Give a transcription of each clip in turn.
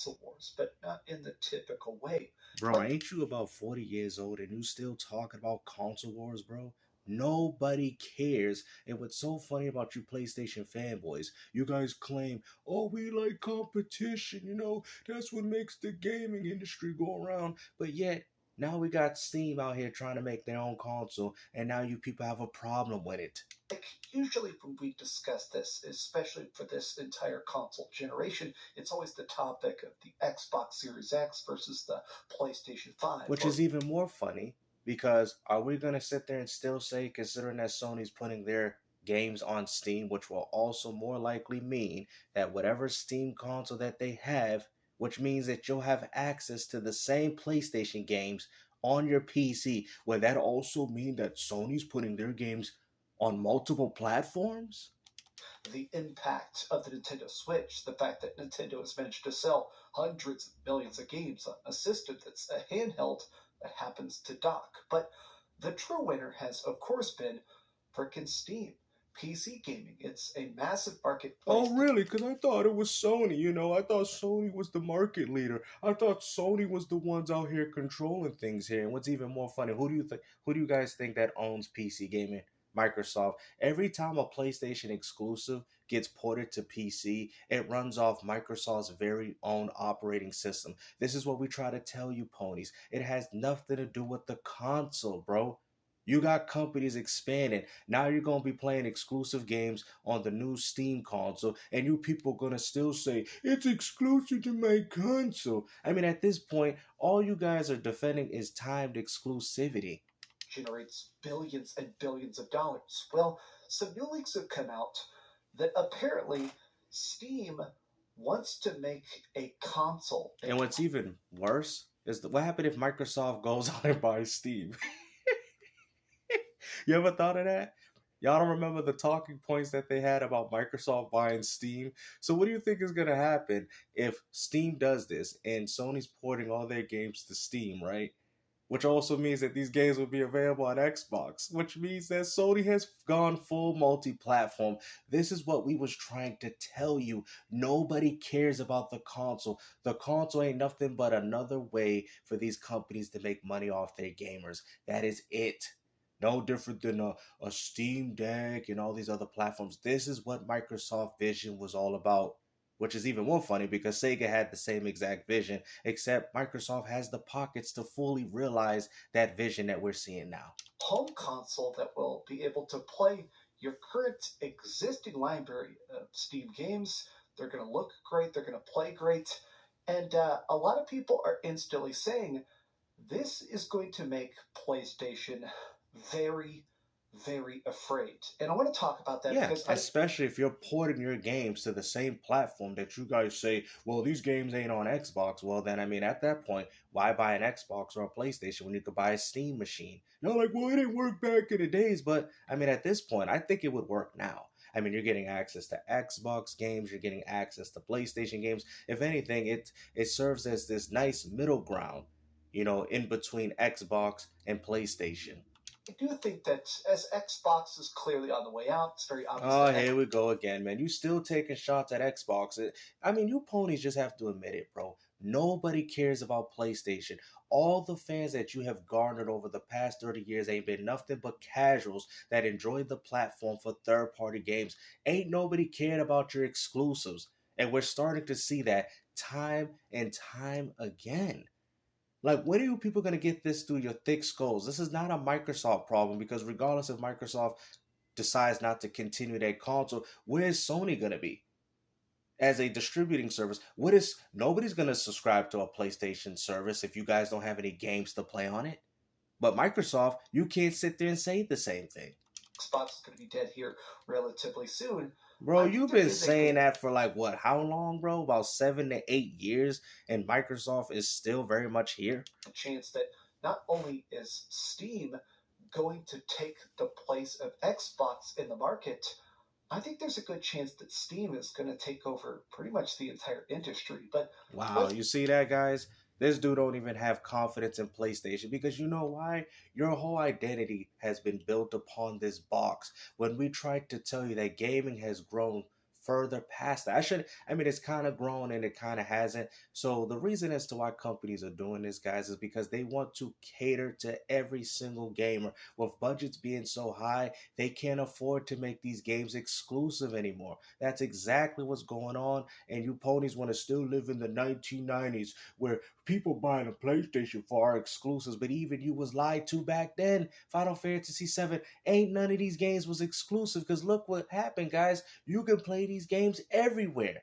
console wars, but not in the typical way. Bro, Like, ain't you about 40 years old and you still talking about console wars, bro? Nobody cares. And what's so funny about you PlayStation fanboys, you guys claim, oh, we like competition, that's what makes the gaming industry go around. But yet, now we got Steam out here trying to make their own console, and now you people have a problem with it. usually when we discuss this, especially for this entire console generation, it's always the topic of the Xbox Series X versus the PlayStation 5. Which Or is even more funny because are we going to sit there and still say, considering that Sony's putting their games on Steam, which will also more likely mean that whatever Steam console that they have, which means that you'll have access to the same PlayStation games on your PC, will that also mean that Sony's putting their games on multiple platforms? the impact of the Nintendo Switch, the fact that Nintendo has managed to sell hundreds of millions of games on a system that's a handheld that happens to dock. But the true winner has, of course, been frickin' Steam. PC gaming. It's a massive marketplace. Oh, really? Because I thought it was Sony. I thought Sony was the market leader. I thought Sony was the ones out here controlling things here. And what's even more funny, who do you think? Who do you guys think that owns PC gaming? Microsoft. Every time a PlayStation exclusive gets ported to PC, it runs off Microsoft's very own operating system. This is what we try to tell you, ponies. It has nothing to do with the console, bro. You got companies expanding. Now you're going to be playing exclusive games on the new Steam console, and you people going to still say, it's exclusive to my console. I mean, at this point, all you guys are defending is timed exclusivity. Generates billions and billions of dollars. Well, some new leaks have come out that apparently Steam wants to make a console. And what's even worse is what happened if Microsoft goes out and buys Steam? You ever thought of that? Y'all don't remember the talking points that they had about Microsoft buying Steam? So what do you think is going to happen if Steam does this and Sony's porting all their games to Steam, right? Which also means that these games will be available on Xbox, which means that Sony has gone full multi-platform. This is what we was trying to tell you. Nobody cares about the console. The console ain't nothing but another way for these companies to make money off their gamers. That is it. No different than a Steam Deck and all these other platforms. This is what Microsoft Vision was all about. Which is even more funny because Sega had the same exact vision, except Microsoft has the pockets to fully realize that vision that we're seeing now. Home console that will be able to play your current existing library of Steam games. They're going to look great, they're going to play great. And a lot of people are instantly saying this is going to make PlayStation very, very afraid. And I want to talk about that Yeah, because especially if you're porting your games to the same platform that you guys say, well, these games ain't on Xbox. Well, then, I mean, at that point, why buy an Xbox or a PlayStation when you could buy a Steam machine? No, like, well, it didn't work back in the days. But, I mean, at this point, I think it would work now. I mean, you're getting access to Xbox games, you're getting access to PlayStation games. If anything, it serves as this nice middle ground, in between Xbox and PlayStation. I do think that as Xbox is clearly on the way out, it's very obvious. Oh, here we go again, man. You still taking shots at Xbox. I mean, you ponies just have to admit it, bro. Nobody cares about PlayStation. All the fans that you have garnered over the past 30 years ain't been nothing but casuals that enjoyed the platform for third-party games. Ain't nobody cared about your exclusives. And we're starting to see that time and time again. Like, when are you people going to get this through your thick skulls? This is not a Microsoft problem because regardless if Microsoft decides not to continue their console, where's Sony going to be as a distributing service? Nobody's going to subscribe to a PlayStation service if you guys don't have any games to play on it. But Microsoft, you can't sit there and say the same thing. Xbox is going to be dead here relatively soon. Bro, you've been saying that for like what? How long, bro? About 7 to 8 years, and Microsoft is still very much here. A chance that not only is Steam going to take the place of Xbox in the market, I think there's a good chance that Steam is going to take over pretty much the entire industry. But wow, you see that, guys? This dude don't even have confidence in PlayStation because you know why? Your whole identity has been built upon this box. When we tried to tell you that gaming has grown further past that. I mean, it's kind of grown and it kind of hasn't. So the reason as to why companies are doing this, guys, is because they want to cater to every single gamer. With budgets being so high, they can't afford to make these games exclusive anymore. That's exactly what's going on. And you ponies want to still live in the 1990s where people buying a PlayStation for our exclusives, but even you was lied to back then. Final Fantasy VII, ain't none of these games was exclusive, because look what happened, guys. You can play these games everywhere.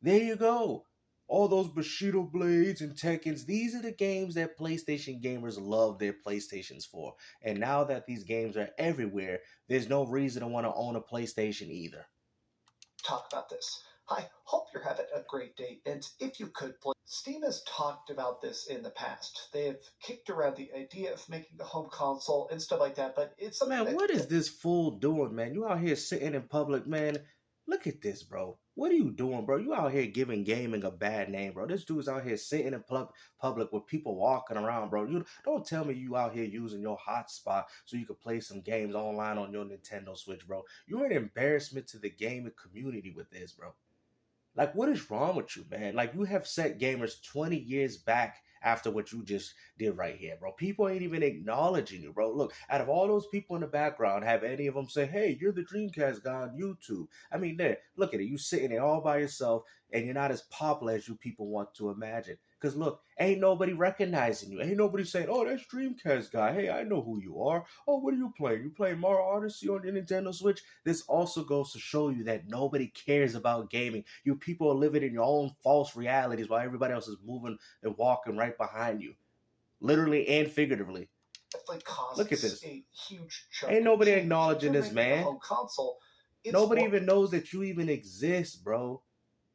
There you go. All those Bushido Blades and Tekkens, these are the games that PlayStation gamers love their PlayStations for. And now that these games are everywhere, there's no reason to want to own a PlayStation either. Talk about this. I hope you're having a great day, and if you could, please. Steam has talked about this in the past. They have kicked around the idea of making a home console and stuff like that, but it's something Man, what is this fool doing, man? You out here sitting in public, man. Look at this, bro. What are you doing, bro? You out here giving gaming a bad name, bro. This dude's out here sitting in public with people walking around, bro. You don't tell me you out here using your hotspot so you can play some games online on your Nintendo Switch, bro. You're an embarrassment to the gaming community with this, bro. Like, what is wrong with you, man? Like, you have set gamers 20 years back after what you just did right here, bro. People ain't even acknowledging you, bro. Look, out of all those people in the background, have any of them say, hey, you're the Dreamcast guy on YouTube? I mean, there, look at it. You sitting there all by yourself, and you're not as popular as you people want to imagine. Because look, ain't nobody recognizing you. Ain't nobody saying, oh, that's Dreamcast guy. Hey, I know who you are. Oh, what are you playing? You playing Mario Odyssey on your Nintendo Switch? This also goes to show you that nobody cares about gaming. You people are living in your own false realities while everybody else is moving and walking right behind you. Literally and figuratively. Look at this. A huge chunk. Ain't nobody acknowledging this, man. Home console, nobody even knows that you even exist, bro.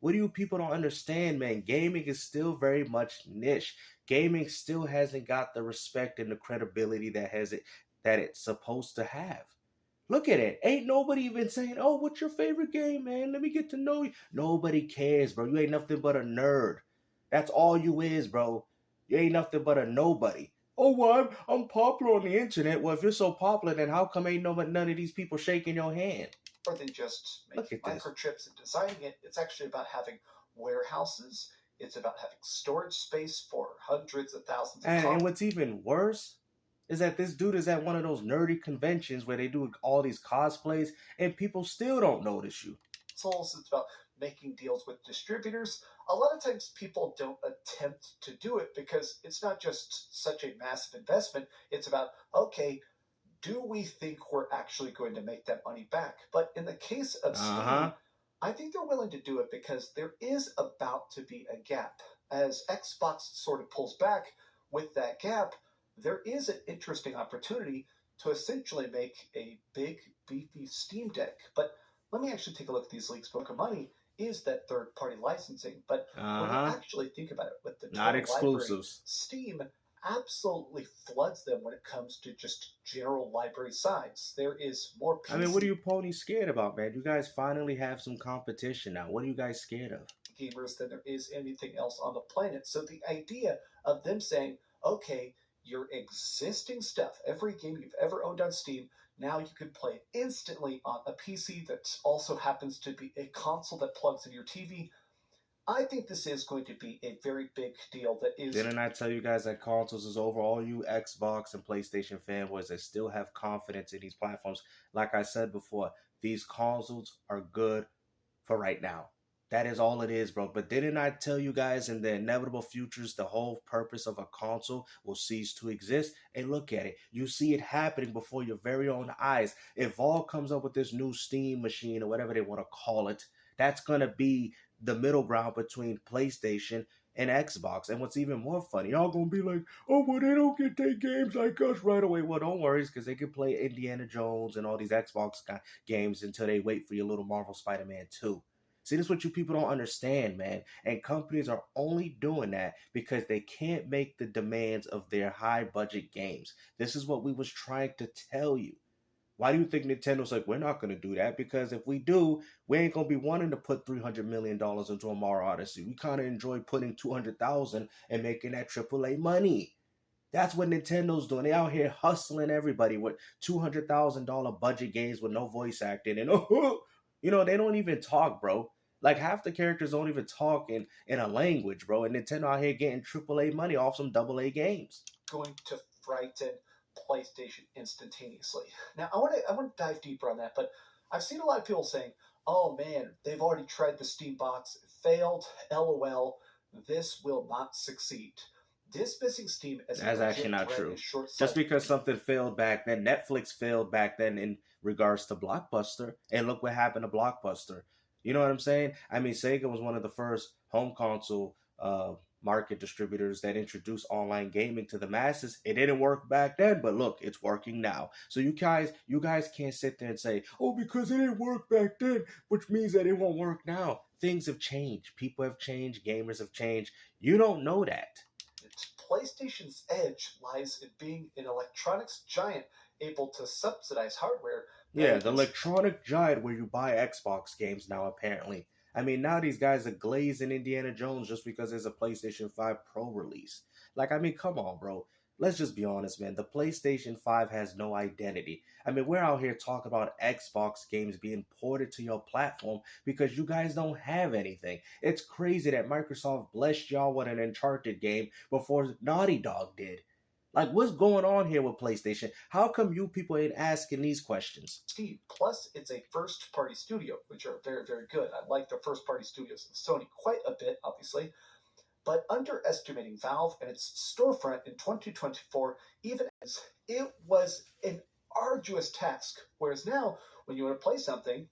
What do you people don't understand, man? Gaming is still very much niche. Gaming still hasn't got the respect and the credibility that it's supposed to have. Look at it. Ain't nobody even saying, oh, what's your favorite game, man? Let me get to know you. Nobody cares, bro. You ain't nothing but a nerd. That's all you is, bro. You ain't nothing but a nobody. Oh, well, I'm popular on the internet. Well, if you're so popular, then how come ain't none of these people shaking your hand? More than just making microchips and designing it. It's actually about having warehouses. It's about having storage space for hundreds of thousands of and what's even worse is that this dude is at one of those nerdy conventions where they do all these cosplays, and people still don't notice you. It's about making deals with distributors. A lot of times people don't attempt to do it because it's not just such a massive investment. It's about, okay, do we think we're actually going to make that money back? But in the case of Steam, I think they're willing to do it because there is about to be a gap. As Xbox sort of pulls back with that gap, there is an interesting opportunity to essentially make a big, beefy Steam Deck. But let me actually take a look at these leaks. Book of money is that third-party licensing. But when you actually think about it, with the not exclusives, library, Steam absolutely floods them when it comes to just general library size. There is more PC. I mean, what are you ponies scared about, man? You guys finally have some competition now. What are you guys scared of? Gamers than there is anything else on the planet. So the idea of them saying, okay, your existing stuff, every game you've ever owned on Steam, now you can play it instantly on a PC that also happens to be a console that plugs in your TV. I think this is going to be a very big deal. Didn't I tell you guys that consoles is over? All you Xbox and PlayStation fanboys that still have confidence in these platforms, like I said before, these consoles are good for right now. That is all it is, bro. But didn't I tell you guys in the inevitable futures the whole purpose of a console will cease to exist? And look at it. You see it happening before your very own eyes. If Valve comes up with this new Steam machine or whatever they want to call it, that's going to be the middle ground between PlayStation and Xbox. And what's even more funny, y'all gonna be like, oh, well, they don't get their games like us right away. Well, don't worry, because they can play Indiana Jones and all these Xbox games until they wait for your little Marvel Spider-Man 2. See, this is what you people don't understand, man. And companies are only doing that because they can't make the demands of their high-budget games. This is what we was trying to tell you. Why do you think Nintendo's like, we're not going to do that? Because if we do, we ain't going to be wanting to put $300 million into a Mario Odyssey. We kind of enjoy putting $200,000 and making that AAA money. That's what Nintendo's doing. They out here hustling everybody with $200,000 budget games with no voice acting. And You know, they don't even talk, bro. Like half the characters don't even talk in a language, bro. And Nintendo out here getting AAA money off some AA games. Going to frighten PlayStation instantaneously. Now, I want to dive deeper on that, but I've seen a lot of people saying, "Oh man, they've already tried the Steam box, it failed. LOL, this will not succeed." Dismissing Steam as a That's actually legit not threat true. is Just short-sighted. because something failed back then, Netflix failed back then in regards to Blockbuster, and look what happened to Blockbuster. You know what I'm saying? I mean, Sega was one of the first home console market distributors that introduced online gaming to the masses. It didn't work back then, but look, it's working now. So you guys can't sit there and say, "Oh, because it didn't work back then," which means that it won't work now. Things have changed. People have changed. Gamers have changed. You don't know that. PlayStation's edge lies in being an electronics giant able to subsidize hardware that Yeah, it the can. electronic giant where you buy Xbox games now, apparently. I mean, now these guys are glazing Indiana Jones just because there's a PlayStation 5 Pro release. Like, I mean, come on, bro. Let's just be honest, man. The PlayStation 5 has no identity. I mean, we're out here talking about Xbox games being ported to your platform because you guys don't have anything. It's crazy that Microsoft blessed y'all with an Uncharted game before Naughty Dog did. Like, what's going on here with PlayStation? How come you people ain't asking these questions? Steam. Plus, it's a first party studio, which are very, very good. I like the first party studios of Sony quite a bit, obviously. But underestimating Valve and its storefront in 2024, even as it was an arduous task. Whereas now, when you want to play something,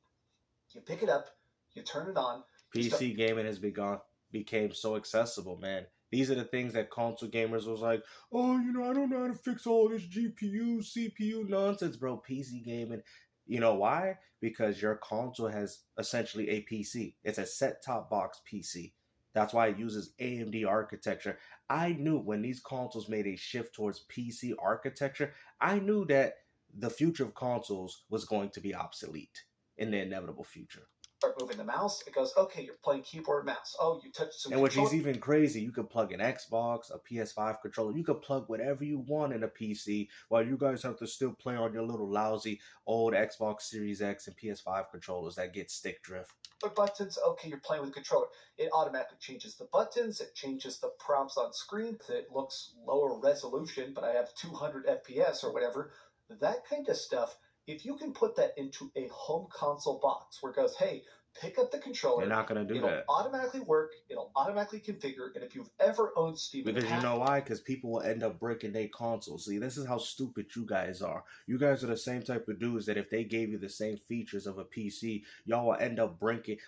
you pick it up, you turn it on, you start. PC gaming has became so accessible, man. These are the things that console gamers was like, oh, I don't know how to fix all this GPU, CPU nonsense, bro. PC gaming, you know why? Because your console has essentially a PC. It's a set-top box PC. That's why it uses AMD architecture. I knew when these consoles made a shift towards PC architecture, I knew that the future of consoles was going to be obsolete in the inevitable future. Start moving the mouse, it goes, okay, you're playing keyboard and mouse. Oh, you touch some And which control. is even crazy, you could plug an Xbox, a PS5 controller, you could plug whatever you want in a PC while you guys have to still play on your little lousy old Xbox Series X and PS5 controllers that get stick drift. Buttons, okay, you're playing with a controller. It automatically changes the buttons, it changes the prompts on screen. It looks lower resolution, but I have 200 FPS or whatever. That kind of stuff, if you can put that into a home console box where it goes, hey, pick up the controller. They're not going to do It'll that. automatically work. It'll automatically configure. And if you've ever owned Steam, Because you know why? Because people will end up breaking their consoles. See, this is how stupid you guys are. You guys are the same type of dudes that if they gave you the same features of a PC, y'all will end up breaking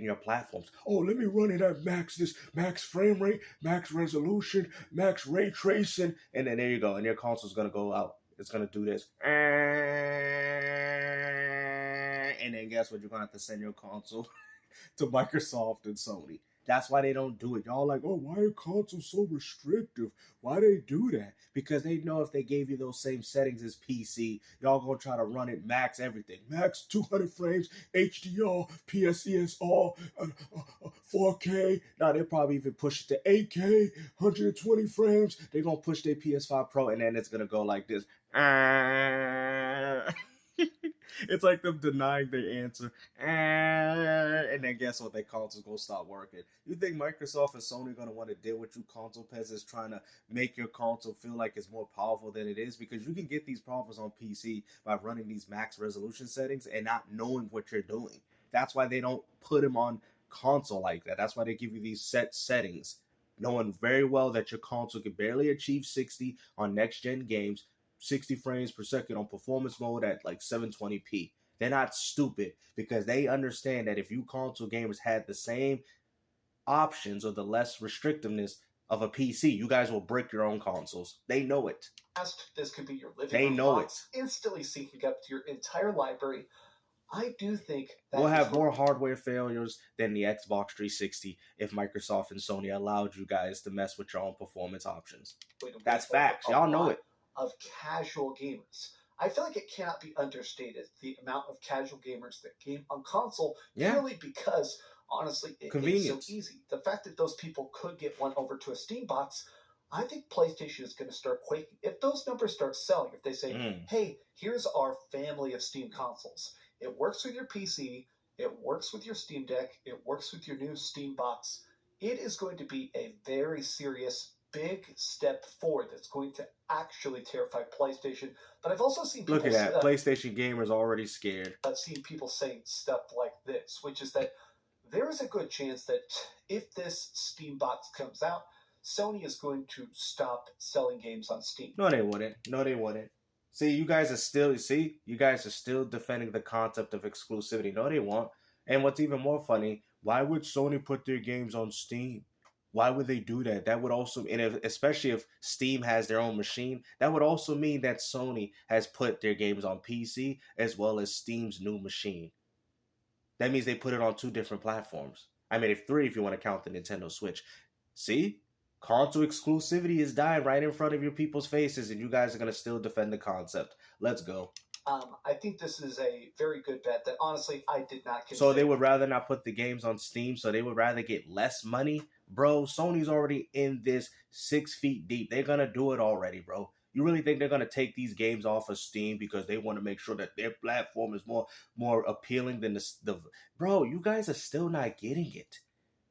your platforms. Oh, let me run it at max frame rate, max resolution, max ray tracing, and then there you go. And your console's gonna go out. It's gonna do this. And then guess what? You're gonna have to send your console to Microsoft and Sony. That's why they don't do it. Y'all like, oh, why are consoles so restrictive? Why they do that? Because they know if they gave you those same settings as PC, y'all gonna try to run it max everything. Max 200 frames, HDR, PSESR, 4K. Now they probably even push it to 8K, 120 frames. They're gonna push their PS5 Pro and then it's gonna go like this. It's like them denying their answer. And then guess what? Their console's gonna stop working. You think Microsoft and Sony are gonna want to deal with you console peasants trying to make your console feel like it's more powerful than it is? Because you can get these problems on PC by running these max resolution settings and not knowing what you're doing. That's why they don't put them on console like that. That's why they give you these set settings, knowing very well that your console can barely achieve 60 on next gen games, 60 frames per second on performance mode at like 720p. They're not stupid because they understand that if you console gamers had the same options or the less restrictiveness of a PC, you guys will brick your own consoles. They know it. This could be your living They room know box, instantly syncing up to your entire library. I do think that we'll have more hardware failures than the Xbox 360 if Microsoft and Sony allowed you guys to mess with your own performance options. That's facts. Y'all know it. Of casual gamers. I feel like it cannot be understated the amount of casual gamers that game on console purely because, honestly, it's so easy. The fact that those people could get one over to a Steam box, I think PlayStation is going to start quaking. If those numbers start selling, if they say, hey, here's our family of Steam consoles. It works with your PC. It works with your Steam Deck. It works with your new Steam box. It is going to be a very serious, big step forward that's going to actually terrify PlayStation. But I've also seen people Look at that. PlayStation gamers already scared. I've seen people saying stuff like this, which is that there is a good chance that if this Steam box comes out, Sony is going to stop selling games on Steam. No, they wouldn't. No, they wouldn't. See, you guys are still defending the concept of exclusivity. No, they won't. And what's even more funny, why would Sony put their games on Steam? Why would they do that? That would also, and especially if Steam has their own machine, that would also mean that Sony has put their games on PC as well as Steam's new machine. That means they put it on 2 different platforms. I mean, if 3 if you want to count the Nintendo Switch. See? Console exclusivity is dying right in front of your people's faces, and you guys are going to still defend the concept. Let's go. I think this is a very good bet that honestly I did not consider. So they would rather not put the games on Steam, so they would rather get less money? Bro, Sony's already in this 6 feet deep. They're going to do it already, bro. You really think they're going to take these games off of Steam because they want to make sure that their platform is more appealing than the... Bro, you guys are still not getting it.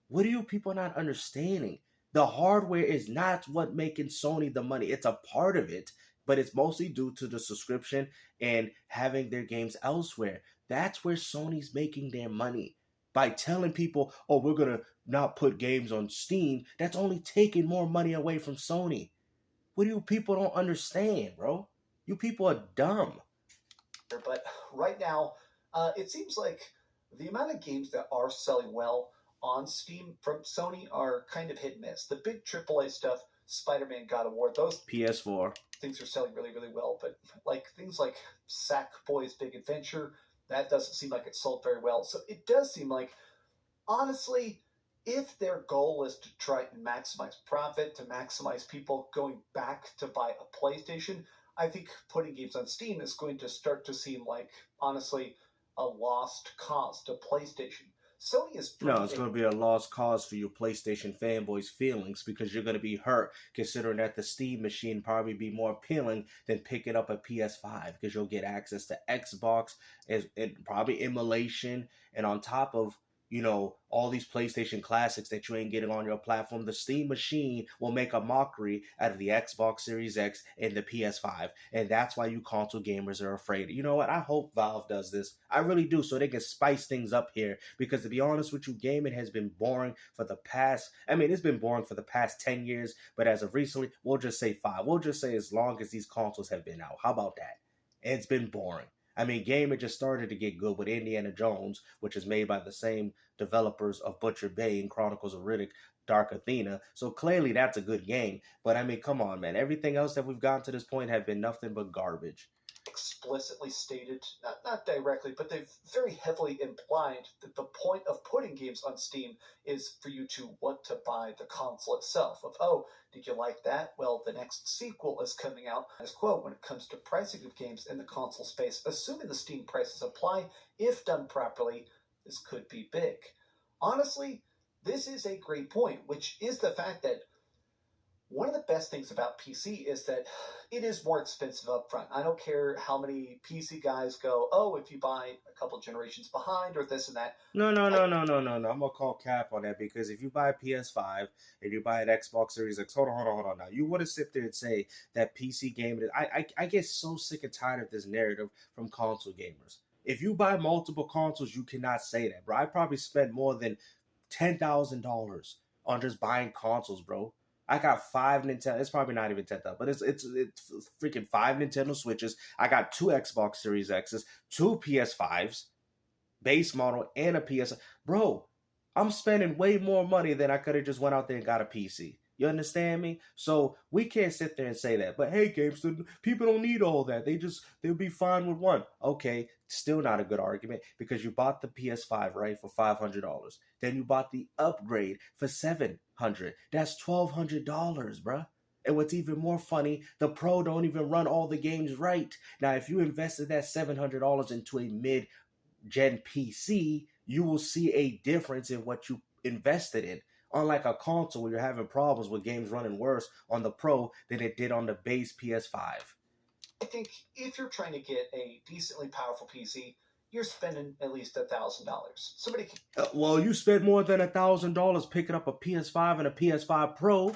What are you people not understanding? The hardware is not what making Sony the money. It's a part of it, but it's mostly due to the subscription and having their games elsewhere. That's where Sony's making their money. By telling people, oh, we're going to not put games on Steam, that's only taking more money away from Sony. What do you people don't understand, bro? You people are dumb. But right now, it seems like the amount of games that are selling well on Steam from Sony are kind of hit and miss. The big AAA stuff, Spider-Man, God of War, those PS4 things are selling really, really well. But like things like Sackboy's Big Adventure, that doesn't seem like it sold very well. So it does seem like, honestly, if their goal is to try and maximize profit, to maximize people going back to buy a PlayStation, I think putting games on Steam is going to start to seem like, honestly, a lost cause to PlayStation. Sony is... No, it's going to be a lost cause for your PlayStation fanboys' feelings because you're going to be hurt considering that the Steam machine probably be more appealing than picking up a PS5 because you'll get access to Xbox and probably emulation, and on top of, you know, all these PlayStation classics that you ain't getting on your platform. The Steam machine will make a mockery out of the Xbox Series X and the PS5. And that's why you console gamers are afraid. You know what? I hope Valve does this. I really do, so they can spice things up here. Because to be honest with you, gaming has been boring for the past... I mean, it's been boring for the past 10 years. But as of recently, we'll just say 5. We'll just say as long as these consoles have been out. How about that? It's been boring. I mean, gaming just started to get good with Indiana Jones, which is made by the same developers of Butcher Bay and Chronicles of Riddick, Dark Athena. So clearly that's a good game. But I mean, come on, man. Everything else that we've gotten to this point have been nothing but garbage. Explicitly stated, not directly, but they've very heavily implied that the point of putting games on Steam is for you to want to buy the console itself. Of, oh, did you like that? Well, the next sequel is coming out. As quote, when it comes to pricing of games in the console space, assuming the Steam prices apply, if done properly, this could be big. Honestly, this is a great point, which is the fact that one of the best things about PC is that it is more expensive up front. I don't care how many PC guys go, oh, if you buy a couple generations behind or this and that. No. I'm going to call cap on that because if you buy a PS5 and you buy an Xbox Series X, hold on now. You want to sit there and say that PC gaming... I get so sick and tired of this narrative from console gamers. If you buy multiple consoles, you cannot say that, bro. I probably spent more than $10,000 on just buying consoles, bro. I got 5 Nintendo. It's probably not even 10,000, but it's freaking 5 Nintendo Switches. I got 2 Xbox Series X's, 2 PS5s, base model, and a PS. Bro, I'm spending way more money than I could have just went out there and got a PC. You understand me? So we can't sit there and say that. But hey, GameStop, people don't need all that. They'll be fine with one. Okay, still not a good argument because you bought the PS5, right, for $500. Then you bought the upgrade for $700. That's $1,200, bruh. And what's even more funny, the Pro don't even run all the games right. Now, if you invested that $700 into a mid-gen PC, you will see a difference in what you invested in. Unlike a console where you're having problems with games running worse on the Pro than it did on the base PS5. I think if you're trying to get a decently powerful PC, you're spending at least $1,000. Somebody can. Well, you spend more than $1,000 picking up a PS5 and a PS5 Pro.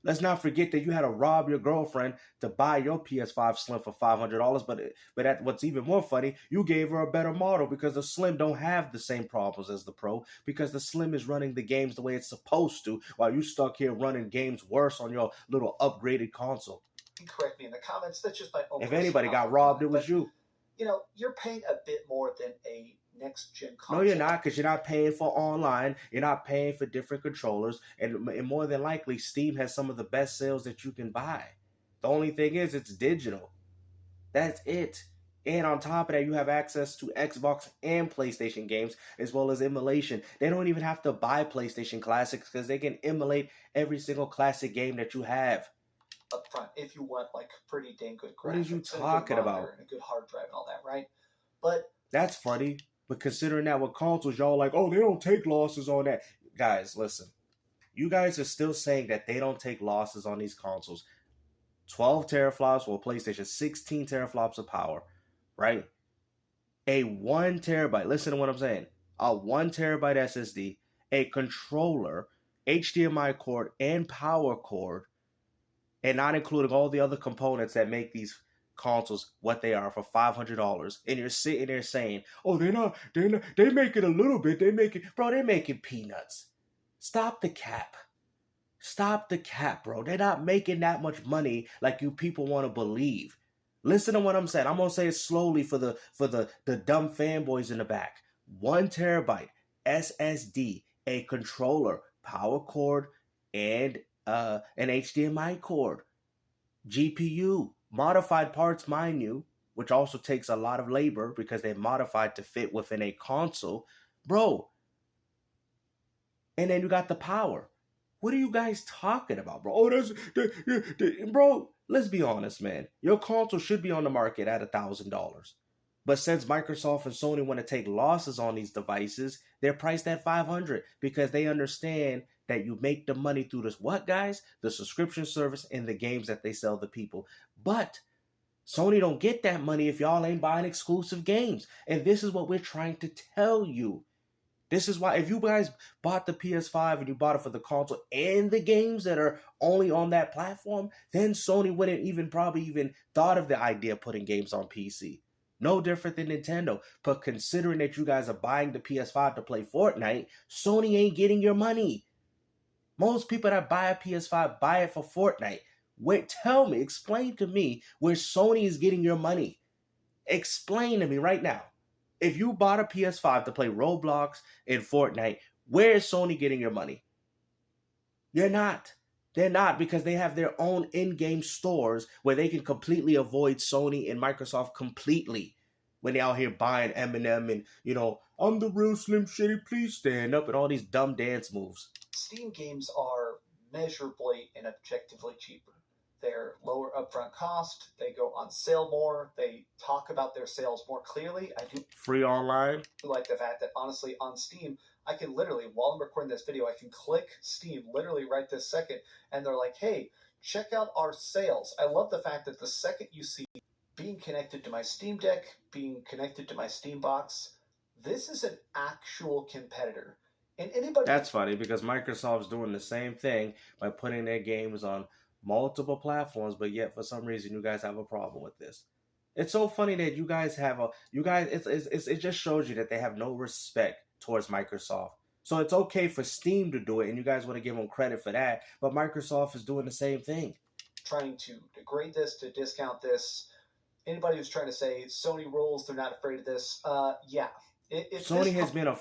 Let's not forget that you had to rob your girlfriend to buy your PS5 Slim for $500. But what's even more funny, you gave her a better model because the Slim don't have the same problems as the Pro because the Slim is running the games the way it's supposed to, while you stuck here running games worse on your little upgraded console. You can correct me in the comments. That's just my own. If anybody got robbed, it was you. You know, you're paying a bit more than a next-gen console. No, you're not, because you're not paying for online. You're not paying for different controllers. And more than likely, Steam has some of the best sales that you can buy. The only thing is, it's digital. That's it. And on top of that, you have access to Xbox and PlayStation games, as well as emulation. They don't even have to buy PlayStation Classics, because they can emulate every single classic game that you have. Up front, if you want like pretty dang good graphics. What are you talking about? And a good hard drive and all that, right? But that's funny. But considering that with consoles, y'all like, oh, they don't take losses on that. Guys, listen. You guys are still saying that they don't take losses on these consoles. 12 teraflops for PlayStation, 16 teraflops of power, right? A 1 terabyte, listen to what I'm saying. A 1 terabyte SSD, a controller, HDMI cord, and power cord, and not including all the other components that make these consoles what they are for $500, and you're sitting there saying, oh, they make it a little bit, they're making peanuts. Stop the cap, bro. They're not making that much money like you people want to believe. Listen to what I'm saying. I'm gonna say it slowly for the dumb fanboys in the back. 1 terabyte SSD, a controller, power cord, and an HDMI cord, GPU, modified parts, mind you, which also takes a lot of labor because they're modified to fit within a console, bro. And then you got the power. What are you guys talking about, bro? Oh, bro. Let's be honest, man. Your console should be on the market at $1,000, but since Microsoft and Sony want to take losses on these devices, they're priced at $500 because they understand that you make the money through this, what, guys? The subscription service and the games that they sell to people. But Sony don't get that money if y'all ain't buying exclusive games. And this is what we're trying to tell you. This is why if you guys bought the PS5 and you bought it for the console and the games that are only on that platform, then Sony wouldn't probably even thought of the idea of putting games on PC. No different than Nintendo. But considering that you guys are buying the PS5 to play Fortnite, Sony ain't getting your money. Most people that buy a PS5 buy it for Fortnite. Wait, explain to me where Sony is getting your money. Explain to me right now. If you bought a PS5 to play Roblox and Fortnite, where is Sony getting your money? You're not. They're not, because they have their own in-game stores where they can completely avoid Sony and Microsoft completely. When they're out here buying Eminem and, you know, I'm the real Slim Shady, please stand up, and all these dumb dance moves. Steam games are measurably and objectively cheaper. They're lower upfront cost. They go on sale more. They talk about their sales more clearly. I do free online. Like the fact that honestly on Steam, I can literally, while I'm recording this video, I can click Steam literally right this second, and they're like, hey, check out our sales. I love the fact that the second you see being connected to my Steam Deck, being connected to my Steam box, this is an actual competitor. And anybody... That's funny, because Microsoft's doing the same thing by putting their games on multiple platforms, but yet for some reason you guys have a problem with this. It's so funny that you guys it just shows you that they have no respect towards Microsoft. So it's okay for Steam to do it, and you guys want to give them credit for that, but Microsoft is doing the same thing. Trying to degrade this, to discount this. Anybody who's trying to say Sony rules, they're not afraid of this, yeah. Sony has been a